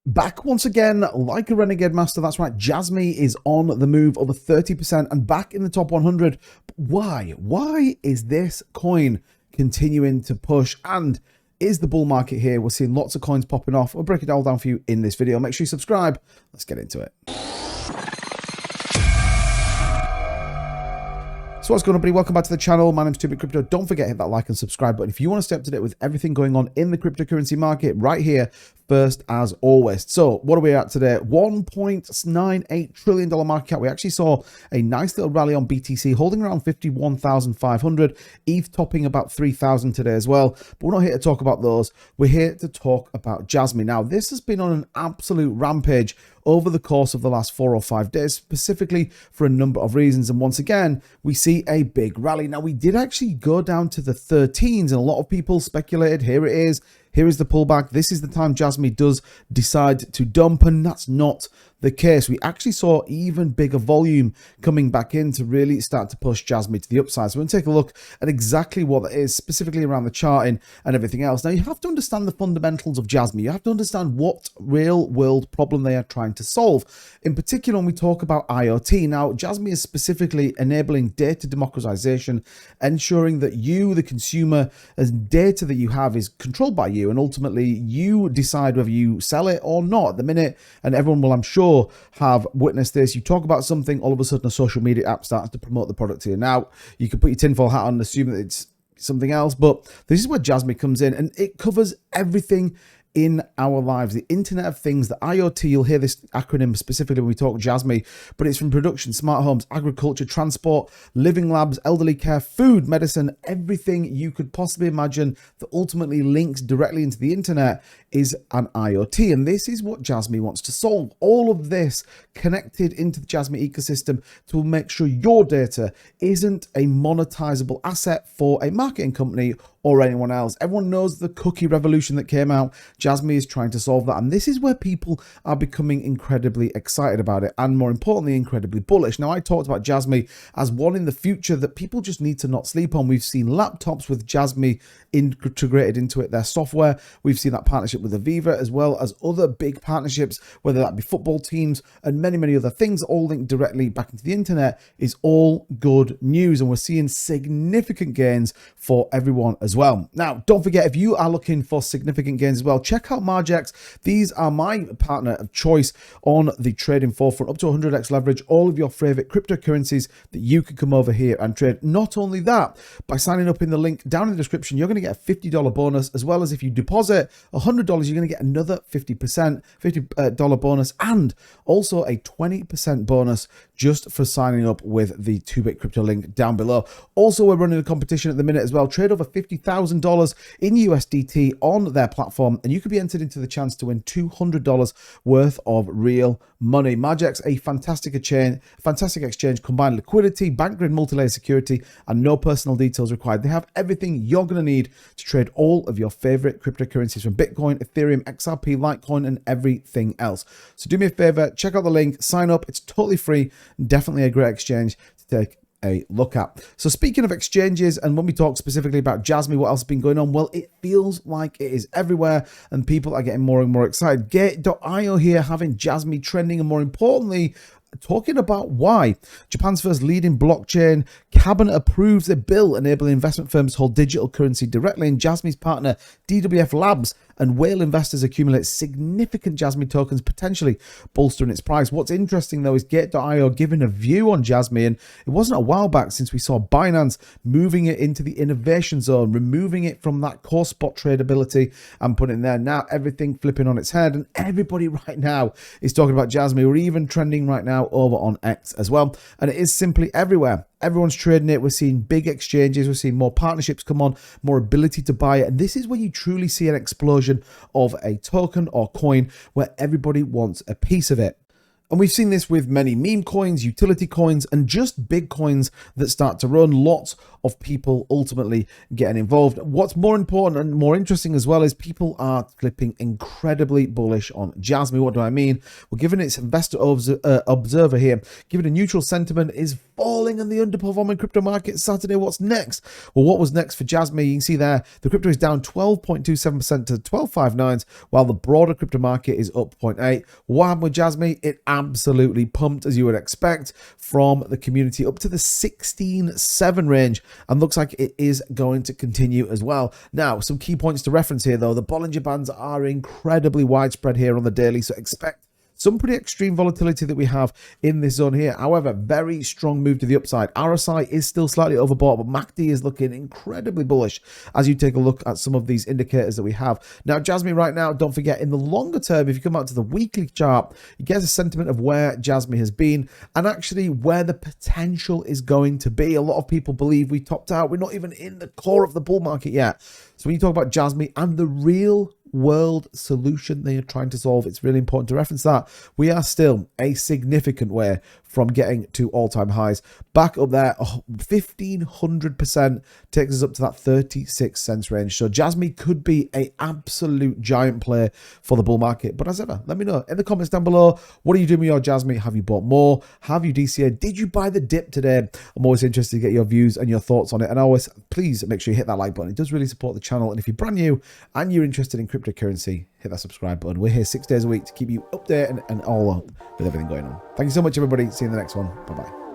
Back once again, like a renegade master. That's right, Jasmy is on the move, over 30% and back in the top 100. Why? Why is this coin continuing to push? And is the bull market here? We're seeing lots of coins popping off. I'll break it all down for you in this video. Make sure you subscribe. Let's get into it. So what's going on, everybody? Welcome back to the channel. My name's 2bit Crypto. Don't forget to hit that like and subscribe button if you want to stay up to date with everything going on in the cryptocurrency market right here first as always. So what are we at today? $1.98 trillion market cap. We actually saw a nice little rally on BTC holding around 51,500. ETH topping about 3,000 today as well. But we're not here to talk about those. We're here to talk about Jasmy. Now, this has been on an absolute rampage over the course of the last 4 or 5 days, specifically for a number of reasons. And once again, we see a big rally. Now, we did actually go down to the 13s, and a lot of people speculated, here it is. Here is the pullback. This is the time Jasmy does decide to dump, and that's not the case. We actually saw even bigger volume coming back in to really start to push Jasmy to the upside. So we're going to take a look at exactly what that is, specifically around the charting and everything else. Now, you have to understand the fundamentals of Jasmy. You have to understand what real world problem they are trying to solve. In particular, when we talk about IoT. Now, Jasmy is specifically enabling data democratization, ensuring that you, the consumer, as data that you have is controlled by you, and ultimately you decide whether you sell it or not at the minute. And everyone will, I'm sure, have witnessed this. You talk about something, all of a sudden a social media app starts to promote the product to you. Now, you can put your tinfoil hat on and assume that it's something else, but this is where Jasmy comes in, and it covers everything in our lives, the Internet of Things, the IoT. You'll hear this acronym specifically when we talk Jasmy, but it's from production, smart homes, agriculture, transport, living labs, elderly care, food, medicine, everything you could possibly imagine that ultimately links directly into the internet is an IoT. And this is what Jasmy wants to solve. All of this connected into the Jasmy ecosystem to make sure your data isn't a monetizable asset for a marketing company or anyone else. Everyone knows the cookie revolution that came out. Jasmy is trying to solve that. And this is where people are becoming incredibly excited about it, and more importantly, incredibly bullish. Now, I talked about Jasmy as one in the future that people just need to not sleep on. We've seen laptops with Jasmy integrated into it, their software. We've seen that partnership with Aviva, as well as other big partnerships, whether that be football teams and many, many other things, all linked directly back into the internet, is all good news. And we're seeing significant gains for everyone as well. Now, don't forget, if you are looking for significant gains as well, check out Marx. These are my partner of choice on the trading forefront, up to 100x leverage, all of your favorite cryptocurrencies that you can come over here and trade. Not only that, by signing up in the link down in the description, you're going to get a $50 bonus, as well as if you deposit $100, you're going to get another $50 bonus, and also a 20% bonus just for signing up with the 2bit Crypto link down below. Also, we're running a competition at the minute as well. Trade over $50,000 in USDT on their platform, and you could be entered into the chance to win $200 worth of real money. Marx, a fantastic exchange, combined liquidity, bank grid, multi-layer security, and no personal details required. They have everything you're going to need to trade all of your favorite cryptocurrencies, from Bitcoin, Ethereum, XRP, Litecoin, and everything else. So do me a favor, check out the link, sign up. It's totally free. Definitely a great exchange to take a look at. So speaking of exchanges, and when we talk specifically about Jasmy, what else has been going on? Well, it feels like it is everywhere, and people are getting more and more excited. Gate.io here having Jasmy trending, and more importantly, talking about why. Japan's first leading blockchain, Cabinet approves a bill enabling investment firms to hold digital currency directly, and Jasmy's partner DWF Labs and whale investors accumulate significant Jasmy tokens, potentially bolstering its price. What's interesting though is Gate.io giving a view on Jasmy, and it wasn't a while back since we saw Binance moving it into the innovation zone, removing it from that core spot tradability and putting it there. Now everything flipping on its head, and everybody right now is talking about Jasmy. We're even trending right now over on X as well, and it is simply everywhere. Everyone's trading it. We're seeing big exchanges. We're seeing more partnerships come on, more ability to buy it. And this is when you truly see an explosion of a token or coin where everybody wants a piece of it. And we've seen this with many meme coins, utility coins, and just big coins that start to run. Lots of people ultimately getting involved. What's more important and more interesting as well is people are flipping incredibly bullish on Jasmy. What do I mean? Well, given its investor observer here, given a neutral sentiment is falling in the underperforming crypto market Saturday. What's next? Well, what was next for Jasmy? You can see there, the crypto is down 12.27% to 12.59s, while the broader crypto market is up 0.8. What happened with Jasmy? It absolutely pumped, as you would expect, from the community up to the 16.7 range, and looks like it is going to continue as well. Now, some key points to reference here, though. The Bollinger Bands are incredibly widespread here on the daily, so expect some pretty extreme volatility that we have in this zone here. However, very strong move to the upside. RSI is still slightly overbought, but MACD is looking incredibly bullish as you take a look at some of these indicators that we have. Now, Jasmy right now, don't forget, in the longer term, if you come out to the weekly chart, you get a sentiment of where Jasmy has been and actually where the potential is going to be. A lot of people believe we topped out. We're not even in the core of the bull market yet. So when you talk about Jasmy and the real world solution they are trying to solve, it's really important to reference that we are still a significant way from getting to all-time highs. Back up there, 1,500% takes us up to that 36 cents range. So Jasmy could be an absolute giant play for the bull market. But as ever, let me know in the comments down below, what are you doing with your Jasmy? Have you bought more? Have you DCA? Did you buy the dip today? I'm always interested to get your views and your thoughts on it. And always, please make sure you hit that like button. It does really support the channel. And if you're brand new and you're interested in cryptocurrency, hit that subscribe button. We're here 6 days a week to keep you updated and all up with everything going on. Thank you so much, everybody. See you in the next one. Bye-bye.